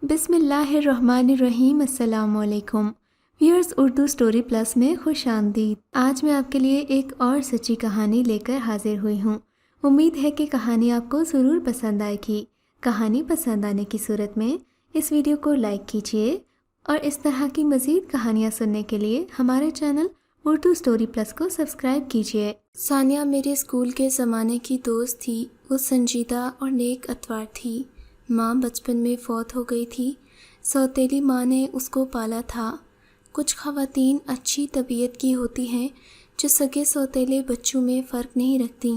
بسم اللہ الرحمن الرحیم۔ السلام علیکم ویورز، اردو سٹوری پلس میں خوش آمدید۔ آج میں آپ کے لیے ایک اور سچی کہانی لے کر حاضر ہوئی ہوں۔ امید ہے کہ کہانی آپ کو ضرور پسند آئے گی۔ کہانی پسند آنے کی صورت میں اس ویڈیو کو لائک کیجیے اور اس طرح کی مزید کہانیاں سننے کے لیے ہمارے چینل اردو سٹوری پلس کو سبسکرائب کیجیے۔ ثانیہ میرے اسکول کے زمانے کی دوست تھی۔ وہ سنجیدہ اور نیک اتوار تھی۔ ماں بچپن میں فوت ہو گئی تھی۔ سوتیلی ماں نے اس کو پالا تھا۔ کچھ خواتین اچھی طبیعت کی ہوتی ہیں جو سگے سوتیلے بچوں میں فرق نہیں رکھتی،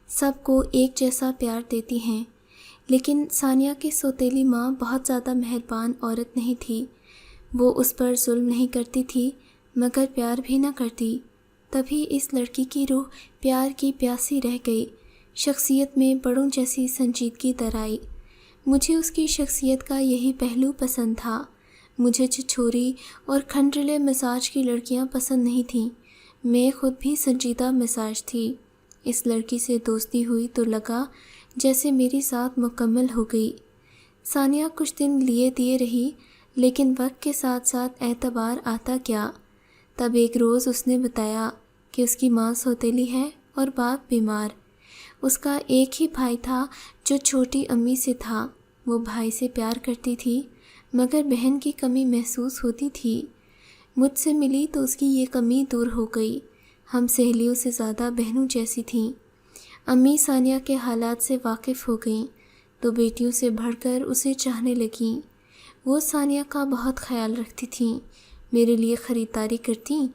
سب کو ایک جیسا پیار دیتی ہیں۔ لیکن ثانیہ کی سوتیلی ماں بہت زیادہ مہربان عورت نہیں تھی۔ وہ اس پر ظلم نہیں کرتی تھی مگر پیار بھی نہ کرتی۔ تبھی اس لڑکی کی روح پیار کی پیاسی رہ گئی۔ شخصیت میں بڑوں جیسی سنجیدگی در آئی۔ مجھے اس کی شخصیت کا یہی پہلو پسند تھا۔ مجھے چھچھوری اور کھنڈرلے مزاج کی لڑکیاں پسند نہیں تھیں۔ میں خود بھی سنجیدہ مزاج تھی۔ اس لڑکی سے دوستی ہوئی تو لگا جیسے میری ذات مکمل ہو گئی۔ ثانیہ کچھ دن لیے دیے رہی، لیکن وقت کے ساتھ ساتھ اعتبار آتا گیا۔ تب ایک روز اس نے بتایا کہ اس کی ماں سوتیلی ہے اور باپ بیمار۔ اس کا ایک ہی بھائی تھا جو چھوٹی امی سے تھا۔ وہ بھائی سے پیار کرتی تھی مگر بہن کی کمی محسوس ہوتی تھی۔ مجھ سے ملی تو اس کی یہ کمی دور ہو گئی۔ ہم سہیلیوں سے زیادہ بہنوں جیسی تھیں۔ امی ثانیہ کے حالات سے واقف ہو گئیں تو بیٹیوں سے بڑھ کر اسے چاہنے لگیں۔ وہ ثانیہ کا بہت خیال رکھتی تھیں۔ میرے لیے خریداری کرتیں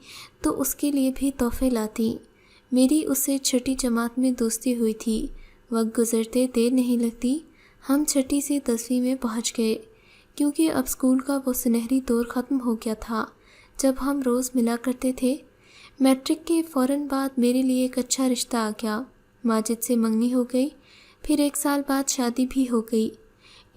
تو اس کے لیے بھی تحفے لاتی۔ میری اس سے چھٹی جماعت میں دوستی ہوئی تھی۔ وقت گزرتے دیر نہیں لگتی، ہم چھٹی سے 10ویں میں پہنچ گئے، کیونکہ اب اسکول کا وہ سنہری دور ختم ہو گیا تھا جب ہم روز ملا کرتے تھے۔ میٹرک کے فوراً بعد میرے لیے ایک اچھا رشتہ آ گیا۔ ماجد سے منگنی ہو گئی، پھر 1 سال بعد شادی بھی ہو گئی۔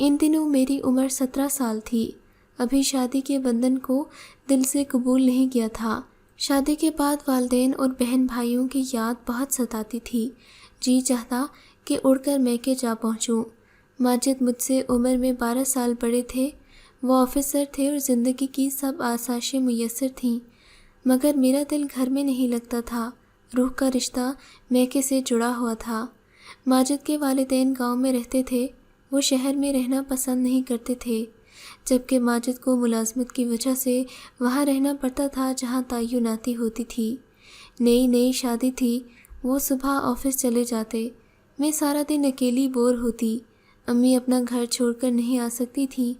ان دنوں میری عمر 17 سال تھی۔ ابھی شادی کے بندھن کو دل سے قبول نہیں کیا تھا۔ شادی کے بعد والدین اور بہن بھائیوں کی یاد بہت ستاتی تھی۔ جی چاہتا کہ اڑ کر میکے جا پہنچوں۔ ماجد مجھ سے عمر میں 12 سال بڑے تھے۔ وہ آفیسر تھے اور زندگی کی سب آسائشیں میسر تھیں، مگر میرا دل گھر میں نہیں لگتا تھا۔ روح کا رشتہ میکے سے جڑا ہوا تھا۔ ماجد کے والدین گاؤں میں رہتے تھے۔ وہ شہر میں رہنا پسند نہیں کرتے تھے، جبکہ ماجد کو ملازمت کی وجہ سے وہاں رہنا پڑتا تھا جہاں تعیناتی ہوتی تھی۔ نئی شادی تھی۔ وہ صبح آفس چلے جاتے۔ میں سارا دن اکیلی بور ہوتی۔ امی اپنا گھر چھوڑ کر نہیں آ سکتی تھیں۔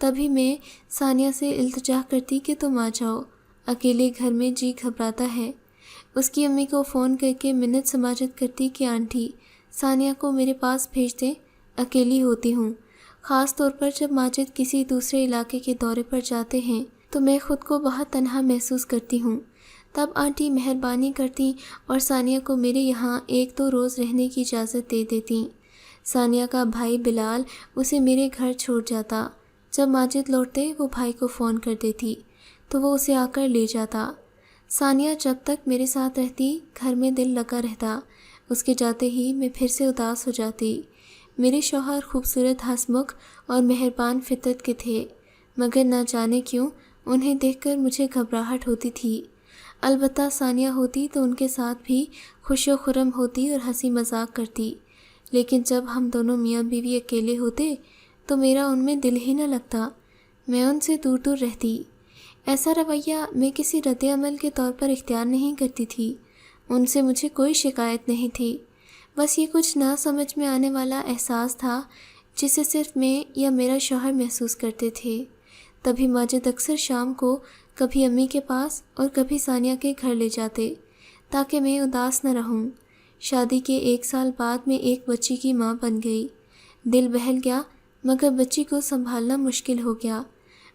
تبھی میں ثانیہ سے التجا کرتی کہ تم آ جاؤ، اکیلے گھر میں جی گھبراتا ہے۔ اس کی امی کو فون کر کے منت سماجت کرتی کہ آنٹی ثانیہ کو میرے پاس بھیج دیں، اکیلی ہوتی ہوں۔ خاص طور پر جب ماجد کسی دوسرے علاقے کے دورے پر جاتے ہیں تو میں خود کو بہت تنہا محسوس کرتی ہوں۔ تب آنٹی مہربانی کرتی اور ثانیہ کو میرے یہاں 1-2 روز رہنے کی اجازت دے دیتی۔ ثانیہ کا بھائی بلال اسے میرے گھر چھوڑ جاتا۔ جب ماجد لوٹتے وہ بھائی کو فون کر دیتی تو وہ اسے آ کر لے جاتا۔ ثانیہ جب تک میرے ساتھ رہتی گھر میں دل لگا رہتا۔ اس کے جاتے ہی میں پھر سے اداس ہو جاتی۔ میرے شوہر خوبصورت ہنسمکھ اور مہربان فطرت کے تھے، مگر نہ جانے کیوں انہیں دیکھ کر مجھے گھبراہٹ ہوتی تھی۔ البتہ ثانیہ ہوتی تو ان کے ساتھ بھی خوش و خرم ہوتی اور ہنسی مذاق کرتی، لیکن جب ہم دونوں میاں بیوی اکیلے ہوتے تو میرا ان میں دل ہی نہ لگتا۔ میں ان سے دور دور رہتی۔ ایسا رویہ میں کسی رد عمل کے طور پر اختیار نہیں کرتی تھی۔ ان سے مجھے کوئی شکایت نہیں تھی، بس یہ کچھ نہ سمجھ میں آنے والا احساس تھا جسے صرف میں یا میرا شوہر محسوس کرتے تھے۔ تبھی ماجد اکثر شام کو کبھی امی کے پاس اور کبھی ثانیہ کے گھر لے جاتے تاکہ میں اداس نہ رہوں۔ شادی کے 1 سال بعد میں ایک بچی کی ماں بن گئی۔ دل بہل گیا مگر بچی کو سنبھالنا مشکل ہو گیا۔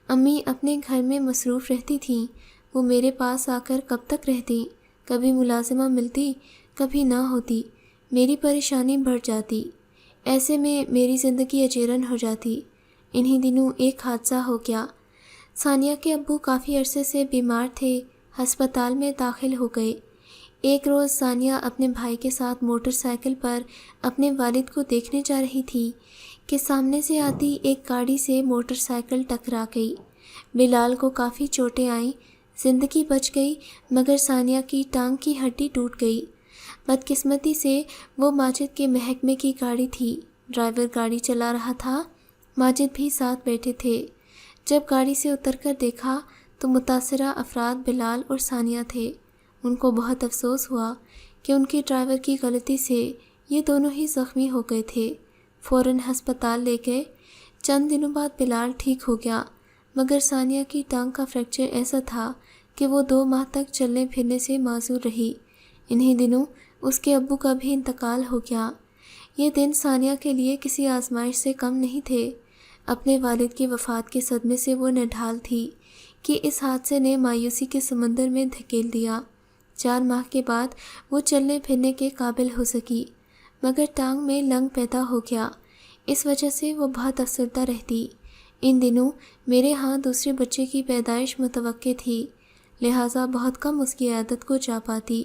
امی اپنے گھر میں مصروف رہتی تھیں۔ وہ میرے پاس آ کر کب تک رہتی؟ کبھی ملازمہ ملتی، کبھی نہ ہوتی۔ میری پریشانی بڑھ جاتی۔ ایسے میں میری زندگی اجیرن ہو جاتی۔ انہی دنوں ایک حادثہ ہو گیا۔ ثانیہ کے ابو کافی عرصے سے بیمار تھے، ہسپتال میں داخل ہو گئے۔ ایک روز ثانیہ اپنے بھائی کے ساتھ موٹر سائیکل پر اپنے والد کو دیکھنے جا رہی تھی کہ سامنے سے آتی ایک گاڑی سے موٹر سائیکل ٹکرا گئی۔ بلال کو کافی چوٹیں آئیں، زندگی بچ گئی، مگر ثانیہ کی ٹانگ کی ہڈی ٹوٹ گئی۔ بدقسمتی سے وہ ماجد کے محکمے کی گاڑی تھی، ڈرائیور گاڑی چلا رہا تھا، ماجد بھی ساتھ بیٹھے تھے۔ جب گاڑی سے اتر کر دیکھا تو متاثرہ افراد بلال اور ثانیہ تھے۔ ان کو بہت افسوس ہوا کہ ان کے ڈرائیور کی غلطی سے یہ دونوں ہی زخمی ہو گئے تھے۔ فوراً ہسپتال لے گئے۔ چند دنوں بعد بلال ٹھیک ہو گیا، مگر ثانیہ کی ٹانگ کا فریکچر ایسا تھا کہ وہ 2 ماہ تک چلنے پھرنے سے معذور رہی۔ انہی دنوں اس کے ابو کا بھی انتقال ہو گیا۔ یہ دن ثانیہ کے لیے کسی آزمائش سے کم نہیں تھے۔ اپنے والد کی وفات کے صدمے سے وہ نڈھال تھی کہ اس حادثے نے مایوسی کے سمندر میں دھکیل دیا۔ 4 ماہ کے بعد وہ چلنے پھرنے کے قابل ہو سکی، مگر ٹانگ میں لنگ پیدا ہو گیا۔ اس وجہ سے وہ بہت افسردہ رہتی۔ ان دنوں میرے ہاں دوسرے بچے کی پیدائش متوقع تھی، لہٰذا بہت کم اس کی عیادت کو جا پاتی۔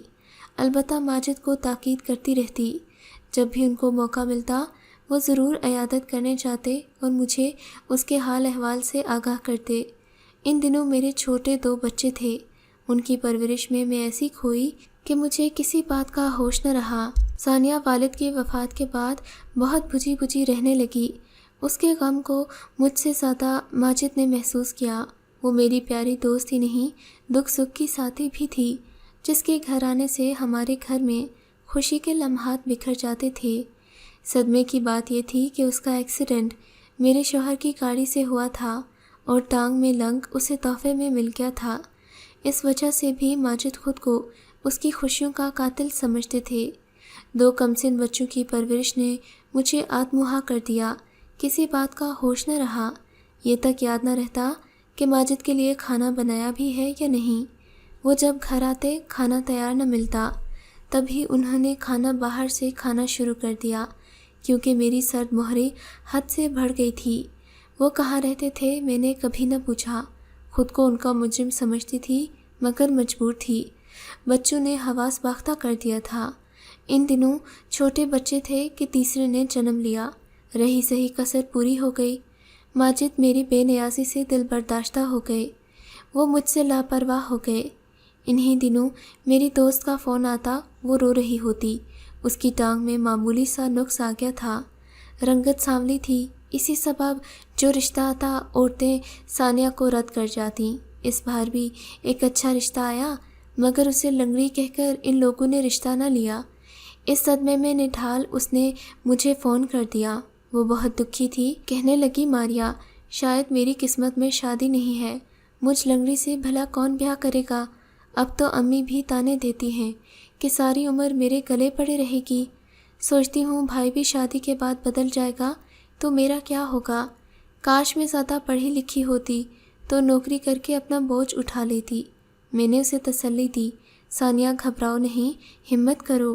البتہ ماجد کو تاکید کرتی رہتی۔ جب بھی ان کو موقع ملتا وہ ضرور عیادت کرنے جاتے اور مجھے اس کے حال احوال سے آگاہ کرتے۔ ان دنوں میرے چھوٹے 2 بچے تھے۔ ان کی پرورش میں ایسی کھوئی کہ مجھے کسی بات کا ہوش نہ رہا۔ ثانیہ والد کی وفات کے بعد بہت بجھی بجھی رہنے لگی۔ اس کے غم کو مجھ سے زیادہ ماجد نے محسوس کیا۔ وہ میری پیاری دوست ہی نہیں، دکھ سکھ کی ساتھی بھی تھی، جس کے گھر آنے سے ہمارے گھر میں خوشی کے لمحات بکھر جاتے تھے۔ صدمے کی بات یہ تھی کہ اس کا ایکسیڈنٹ میرے شوہر کی گاڑی سے ہوا تھا اور ٹانگ میں لنگ اسے تحفے میں مل گیا تھا۔ اس وجہ سے بھی ماجد خود کو اس کی خوشیوں کا قاتل سمجھتے تھے۔ 2 کمسن بچوں کی پرورش نے مجھے آتمہا کر دیا۔ کسی بات کا ہوش نہ رہا، یہ تک یاد نہ رہتا کہ ماجد کے لیے کھانا بنایا بھی ہے یا نہیں۔ وہ جب گھر آتے کھانا تیار نہ ملتا، تبھی انہوں نے کھانا باہر سے کھانا شروع کر دیا، کیونکہ میری سرد مہری حد سے بڑھ گئی تھی۔ وہ کہاں رہتے تھے میں نے کبھی نہ پوچھا، خود کو ان کا مجرم سمجھتی تھی، مگر مجبور تھی۔ بچوں نے حواس باختہ کر دیا تھا۔ ان دنوں چھوٹے بچے تھے کہ تیسرے نے جنم لیا۔ رہی سہی کسر پوری ہو گئی۔ ماجد میری بے نیازی سے دل برداشتہ ہو گئے۔ وہ مجھ سے لاپرواہ ہو گئے۔ انہی دنوں میری دوست کا فون آتا، وہ رو رہی ہوتی۔ اس کی ٹانگ میں معمولی سا نقص آ گیا تھا۔ رنگت سانولی تھی، اسی سبب جو رشتہ آتا عورتیں ثانیہ کو رد کر جاتیں۔ اس بار بھی ایک اچھا رشتہ آیا، مگر اسے لنگڑی کہہ کر ان لوگوں نے رشتہ نہ لیا۔ اس صدمے میں نڈھال اس نے مجھے فون کر دیا۔ وہ بہت دکھی تھی، کہنے لگی ماریا، شاید میری قسمت میں شادی نہیں ہے، مجھ لنگڑی سے بھلا کون بیاہ کرے گا؟ اب تو امی بھی تانے دیتی ہیں کہ ساری عمر میرے گلے پڑے رہے گی۔ سوچتی ہوں بھائی بھی شادی کے بعد بدل جائے گا تو میرا کیا ہوگا؟ کاش میں زیادہ پڑھی لکھی ہوتی تو نوکری کر کے اپنا بوجھ اٹھا لیتی۔ میں نے اسے تسلی دی، ثانیہ گھبراؤ نہیں، ہمت کرو،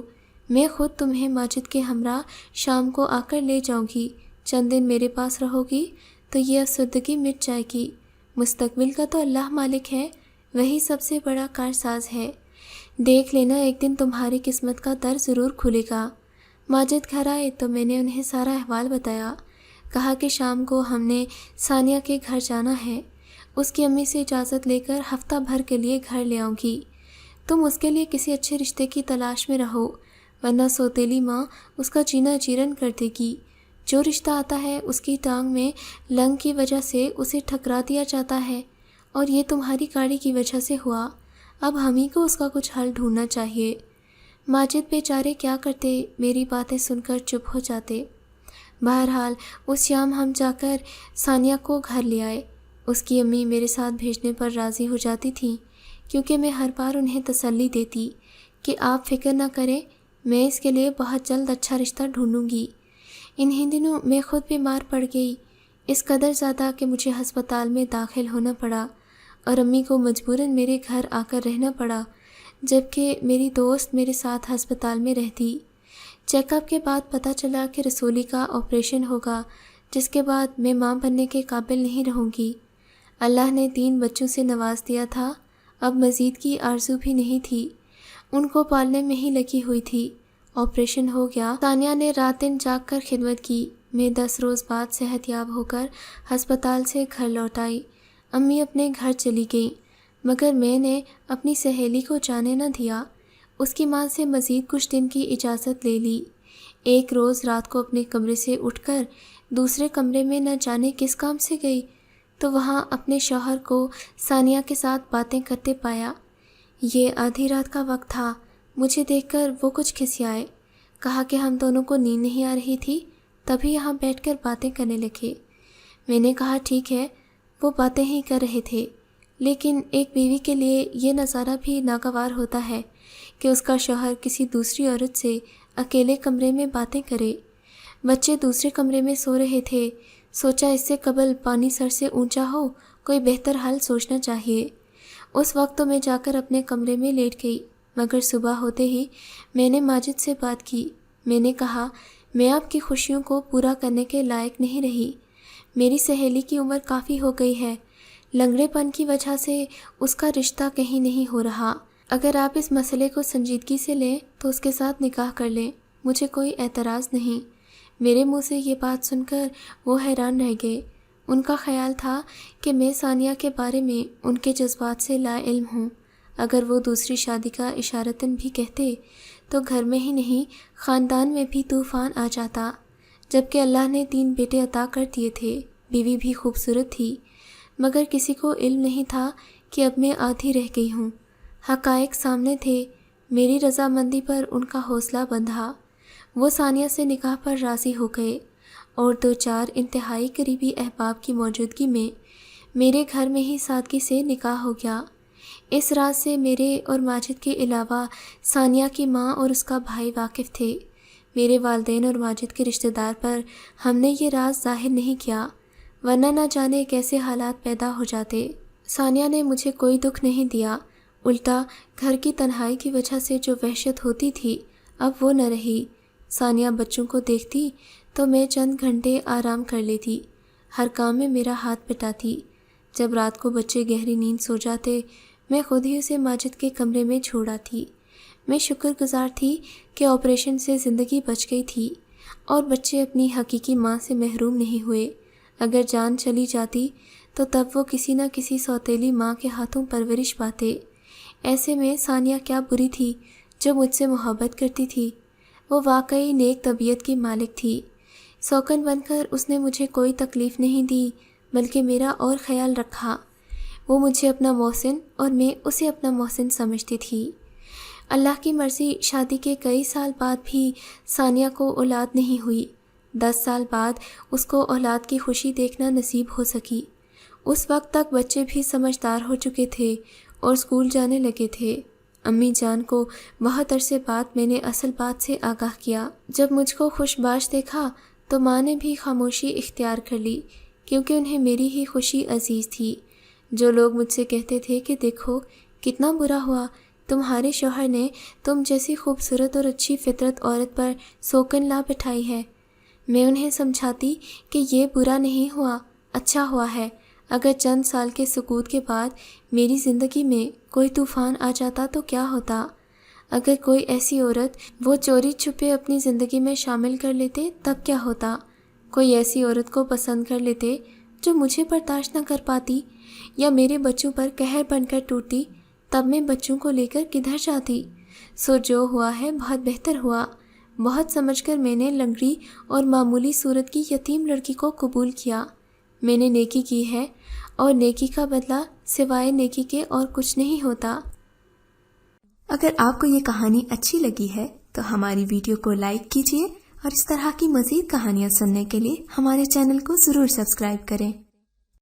میں خود تمہیں ماجد کے ہمراہ شام کو آ کر لے جاؤں گی۔ چند دن میرے پاس رہو گی تو یہ افسردگی مٹ جائے گی۔ مستقبل کا تو اللہ مالک ہے، وہی سب سے بڑا کارساز ہے۔ دیکھ لینا ایک دن تمہاری قسمت کا در ضرور کھلے گا۔ ماجد گھر آئے تو میں نے انہیں سارا احوال بتایا۔ کہا کہ شام کو ہم نے ثانیہ کے گھر جانا ہے، اس کی امی سے اجازت لے کر ہفتہ بھر کے لیے گھر لے آؤں گی۔ تم اس کے لیے کسی اچھے رشتے کی تلاش میں رہو، ورنہ سوتیلی ماں اس کا جینا چیرن کر دے گی۔ جو رشتہ آتا ہے اس کی ٹانگ میں لنگ کی وجہ سے اسے ٹھکرا دیا جاتا ہے، اور یہ تمہاری گاڑی کی وجہ سے ہوا۔ اب ہم ہی کو اس کا کچھ حل ڈھونڈنا چاہیے۔ ماجد بیچارے کیا کرتے، میری باتیں سن کر چپ ہو جاتے۔ بہرحال اس شام ہم جا کر ثانیہ کو گھر لے آئے۔ اس کی امی میرے ساتھ بھیجنے پر راضی ہو جاتی تھیں، کیونکہ میں ہر بار انہیں تسلی دیتی کہ آپ فکر نہ کریں، میں اس کے لیے بہت جلد اچھا رشتہ ڈھونڈوں گی۔ انہی دنوں میں خود بیمار پڑ گئی، اس قدر زیادہ کہ مجھے ہسپتال میں داخل ہونا پڑا اور امی کو مجبوراً میرے گھر آ کر رہنا پڑا، جبکہ میری دوست میرے ساتھ ہسپتال میں رہتی۔ چیک اپ کے بعد پتہ چلا کہ رسولی کا آپریشن ہوگا، جس کے بعد میں ماں بننے کے قابل نہیں رہوں گی۔ اللہ نے 3 بچوں سے نواز دیا تھا، اب مزید کی آرزو بھی نہیں تھی، ان کو پالنے میں ہی لگی ہوئی تھی۔ آپریشن ہو گیا۔ ثانیہ نے رات دن جاگ کر خدمت کی، میں 10 روز بعد صحت یاب ہو کر ہسپتال سے گھر لوٹ آئی۔ امی اپنے گھر چلی گئیں، مگر میں نے اپنی سہیلی کو جانے نہ دیا۔ اس کی ماں سے مزید کچھ دن کی اجازت لے لی۔ ایک روز رات کو اپنے کمرے سے اٹھ کر دوسرے کمرے میں نہ جانے کس کام سے گئی تو وہاں اپنے شوہر کو ثانیہ کے ساتھ باتیں کرتے پایا۔ یہ آدھی رات کا وقت تھا۔ مجھے دیکھ کر وہ کچھ کھسیائے، کہا کہ ہم دونوں کو نیند نہیں آ رہی تھی، تبھی یہاں بیٹھ کر باتیں کرنے لگے۔ میں نے کہا ٹھیک ہے، وہ باتیں ہی کر رہے تھے، لیکن ایک بیوی کے لیے یہ نظارہ بھی ناگوار ہوتا ہے کہ اس کا شوہر کسی دوسری عورت سے اکیلے کمرے میں باتیں کرے۔ بچے دوسرے کمرے میں سو رہے تھے۔ سوچا اس سے قبل پانی سر سے اونچا ہو کوئی بہتر حل سوچنا چاہیے۔ اس وقت تو میں جا کر اپنے کمرے میں لیٹ گئی، مگر صبح ہوتے ہی میں نے ماجد سے بات کی۔ میں نے کہا میں آپ کی خوشیوں کو پورا کرنے کے لائق نہیں رہی۔ میری سہیلی کی عمر کافی ہو گئی ہے، لنگڑے پن کی وجہ سے اس کا رشتہ کہیں نہیں ہو رہا۔ اگر آپ اس مسئلے کو سنجیدگی سے لیں تو اس کے ساتھ نکاح کر لیں، مجھے کوئی اعتراض نہیں۔ میرے منہ سے یہ بات سن کر وہ حیران رہ گئے۔ ان کا خیال تھا کہ میں ثانیہ کے بارے میں ان کے جذبات سے لا علم ہوں۔ اگر وہ دوسری شادی کا اشارتاً بھی کہتے تو گھر میں ہی نہیں خاندان میں بھی طوفان آ جاتا، جبکہ اللہ نے 3 بیٹے عطا کر دیے تھے، بیوی بھی خوبصورت تھی، مگر کسی کو علم نہیں تھا کہ اب میں آدھی رہ گئی ہوں۔ حقائق سامنے تھے، میری رضامندی پر ان کا حوصلہ بندھا۔ وہ ثانیہ سے نکاح پر راضی ہو گئے اور 2-4 انتہائی قریبی احباب کی موجودگی میں میرے گھر میں ہی سادگی سے نکاح ہو گیا۔ اس راز سے میرے اور ماجد کے علاوہ ثانیہ کی ماں اور اس کا بھائی واقف تھے۔ میرے والدین اور ماجد کے رشتہ دار پر ہم نے یہ راز ظاہر نہیں کیا، ورنہ نہ جانے کیسے حالات پیدا ہو جاتے۔ ثانیہ نے مجھے کوئی دکھ نہیں دیا، الٹا گھر کی تنہائی کی وجہ سے جو وحشت ہوتی تھی اب وہ نہ رہی۔ ثانیہ بچوں کو دیکھتی تو میں چند گھنٹے آرام کر لیتی، ہر کام میں میرا ہاتھ بٹاتی۔ جب رات کو بچے گہری نیند سو جاتے میں خود ہی اسے ماجد کے کمرے میں چھوڑ آتی۔ میں شکر گزار تھی کہ آپریشن سے زندگی بچ گئی تھی اور بچے اپنی حقیقی ماں سے محروم نہیں ہوئے۔ اگر جان چلی جاتی تو تب وہ کسی نہ کسی سوتیلی ماں کے ہاتھوں پرورش پاتے۔ ایسے میں ثانیہ کیا بری تھی جو مجھ سے محبت کرتی تھی۔ وہ واقعی نیک طبیعت کی مالک تھی۔ سوکن بن کر اس نے مجھے کوئی تکلیف نہیں دی، بلکہ میرا اور خیال رکھا۔ وہ مجھے اپنا محسن اور میں اسے اپنا محسن سمجھتی تھی۔ اللہ کی مرضی شادی کے کئی سال بعد بھی ثانیہ کو اولاد نہیں ہوئی۔ 10 سال بعد اس کو اولاد کی خوشی دیکھنا نصیب ہو سکی۔ اس وقت تک بچے بھی سمجھدار ہو چکے تھے اور اسکول جانے لگے تھے۔ امی جان کو بہت عرصے بعد میں نے اصل بات سے آگاہ کیا۔ جب مجھ کو خوش باش دیکھا تو ماں نے بھی خاموشی اختیار کر لی، کیونکہ انہیں میری ہی خوشی عزیز تھی۔ جو لوگ مجھ سے کہتے تھے کہ دیکھو کتنا برا ہوا، تمہارے شوہر نے تم جیسی خوبصورت اور اچھی فطرت عورت پر سوکن لا بٹھائی ہے، میں انہیں سمجھاتی کہ یہ برا نہیں ہوا، اچھا ہوا ہے۔ اگر چند سال کے سکوت کے بعد میری زندگی میں کوئی طوفان آ جاتا تو کیا ہوتا؟ اگر کوئی ایسی عورت وہ چوری چھپے اپنی زندگی میں شامل کر لیتے تب کیا ہوتا؟ کوئی ایسی عورت کو پسند کر لیتے جو مجھے برداشت نہ کر پاتی یا میرے بچوں پر قہر بن کر ٹوٹتی، تب میں بچوں کو لے کر کدھر جاتی؟ سو جو ہوا ہے بہت بہتر ہوا۔ بہت سمجھ کر میں نے لنگڑی اور معمولی صورت کی یتیم لڑکی کو قبول کیا۔ میں نے نیکی کی ہے اور نیکی کا بدلہ سوائے نیکی کے اور کچھ نہیں ہوتا۔ اگر آپ کو یہ کہانی اچھی لگی ہے تو ہماری ویڈیو کو لائک کیجیے اور اس طرح کی مزید کہانیاں سننے کے لیے ہمارے چینل کو ضرور سبسکرائب کریں۔